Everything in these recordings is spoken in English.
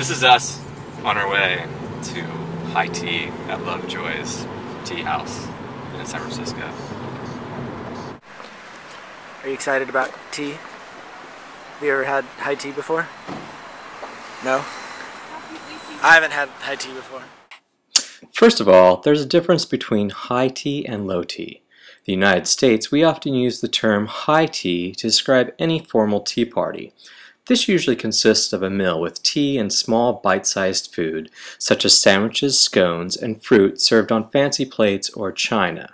This is us on our way to high tea at Lovejoy's tea house in San Francisco. Are you excited about tea? Have you ever had high tea before? No? I haven't had high tea before. First of all, there's a difference between high tea and low tea. In the United States, we often use the term high tea to describe any formal tea party. This usually consists of a meal with tea and small bite-sized food, such as sandwiches, scones, and fruit served on fancy plates or china.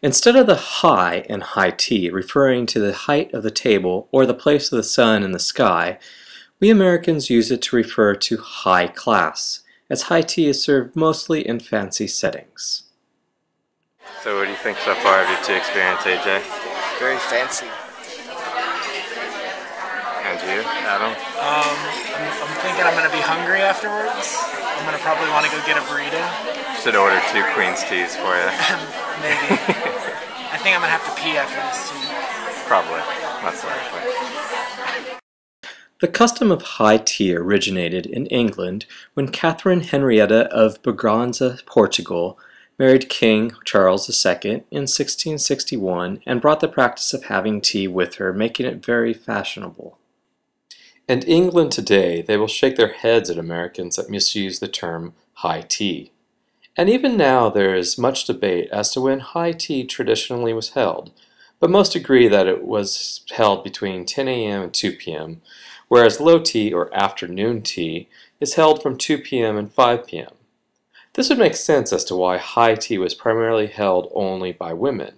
Instead of the high in high tea referring to the height of the table or the place of the sun in the sky, we Americans use it to refer to high class, as high tea is served mostly in fancy settings. So what do you think so far of your tea experience, AJ? Very fancy. And you, Adam? I'm thinking I'm going to be hungry afterwards. I'm going to probably want to go get a burrito. Should order 2 Queen's teas for you. Maybe. I think I'm going to have to pee after this tea. Probably. That's likely. The custom of high tea originated in England when Catherine Henrietta of Braganza, Portugal, married King Charles II in 1661 and brought the practice of having tea with her, making it very fashionable. In England today, they will shake their heads at Americans that misuse the term high tea. And even now there is much debate as to when high tea traditionally was held, but most agree that it was held between 10 a.m. and 2 p.m., whereas low tea or afternoon tea is held from 2 p.m. and 5 p.m. This would make sense as to why high tea was primarily held only by women.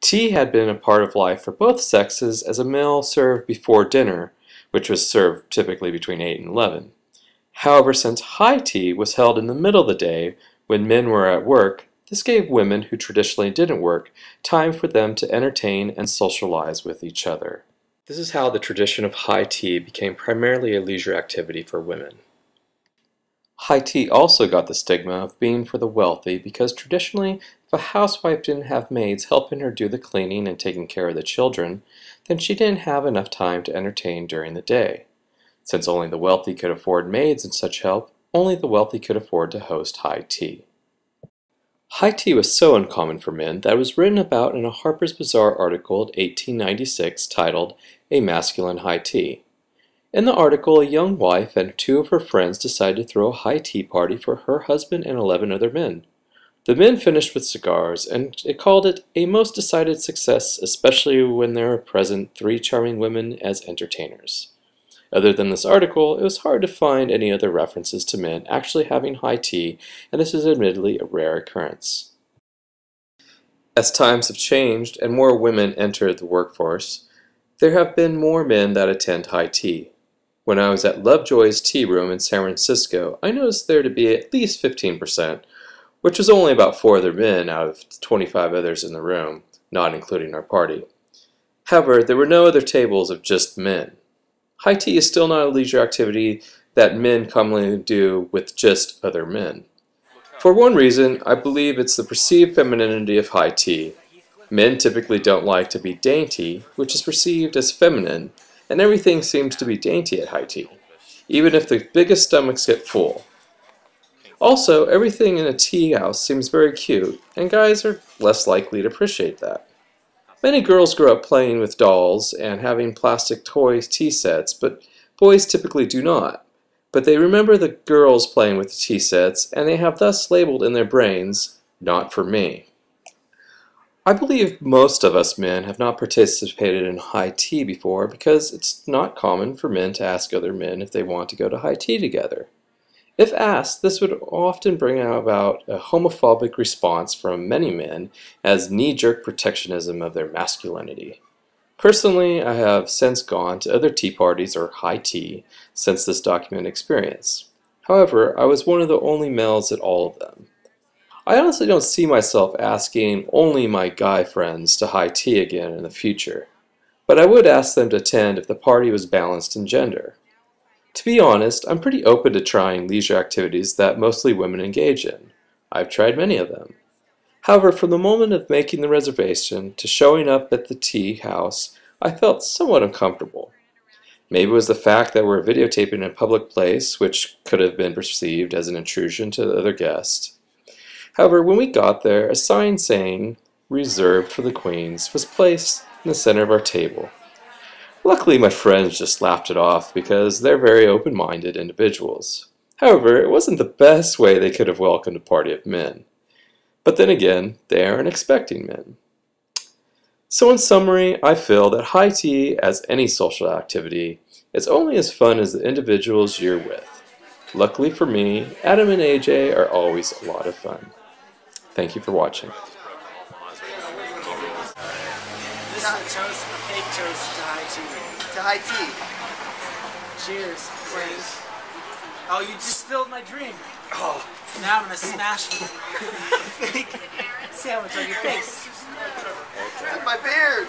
Tea had been a part of life for both sexes as a meal served before dinner, which was served typically between 8 and 11. However, since high tea was held in the middle of the day when men were at work, this gave women who traditionally didn't work time for them to entertain and socialize with each other. This is how the tradition of high tea became primarily a leisure activity for women. High tea also got the stigma of being for the wealthy because traditionally, if a housewife didn't have maids helping her do the cleaning and taking care of the children, then she didn't have enough time to entertain during the day. Since only the wealthy could afford maids and such help, only the wealthy could afford to host high tea. High tea was so uncommon for men that it was written about in a Harper's Bazaar article in 1896 titled, "A Masculine High Tea." In the article, a young wife and 2 of her friends decided to throw a high tea party for her husband and 11 other men. The men finished with cigars, and it called it a most decided success, especially when there were present 3 charming women as entertainers. Other than this article, it was hard to find any other references to men actually having high tea, and this is admittedly a rare occurrence. As times have changed and more women entered the workforce, there have been more men that attend high tea. When I was at Lovejoy's tea room in San Francisco, I noticed there to be at least 15%, which was only about 4 other men out of 25 others in the room, not including our party. However, there were no other tables of just men. High tea is still not a leisure activity that men commonly do with just other men. For one reason, I believe it's the perceived femininity of high tea. Men typically don't like to be dainty, which is perceived as feminine, and everything seems to be dainty at high tea, even if the biggest stomachs get full. Also, everything in a tea house seems very cute, and guys are less likely to appreciate that. Many girls grow up playing with dolls and having plastic toy tea sets, but boys typically do not. But they remember the girls playing with the tea sets, and they have thus labeled in their brains, "Not for me." I believe most of us men have not participated in high tea before because it's not common for men to ask other men if they want to go to high tea together. If asked, this would often bring about a homophobic response from many men as knee-jerk protectionism of their masculinity. Personally, I have since gone to other tea parties or high tea since this documented experience. However, I was one of the only males at all of them. I honestly don't see myself asking only my guy friends to high tea again in the future, but I would ask them to attend if the party was balanced in gender. To be honest, I'm pretty open to trying leisure activities that mostly women engage in. I've tried many of them. However, from the moment of making the reservation to showing up at the tea house, I felt somewhat uncomfortable. Maybe it was the fact that we're videotaping in a public place, which could have been perceived as an intrusion to the other guests. However, when we got there, a sign saying, "Reserved for the Queens," was placed in the center of our table. Luckily, my friends just laughed it off because they're very open-minded individuals. However, it wasn't the best way they could have welcomed a party of men. But then again, they aren't expecting men. So in summary, I feel that high tea, as any social activity, is only as fun as the individuals you're with. Luckily for me, Adam and AJ are always a lot of fun. Thank you for watching. This is a toast, a fake toast to high tea. To high tea. Cheers, please. Oh, you just spilled my drink. Oh. Now I'm gonna smash the fake sandwich on your face. It's in my beard.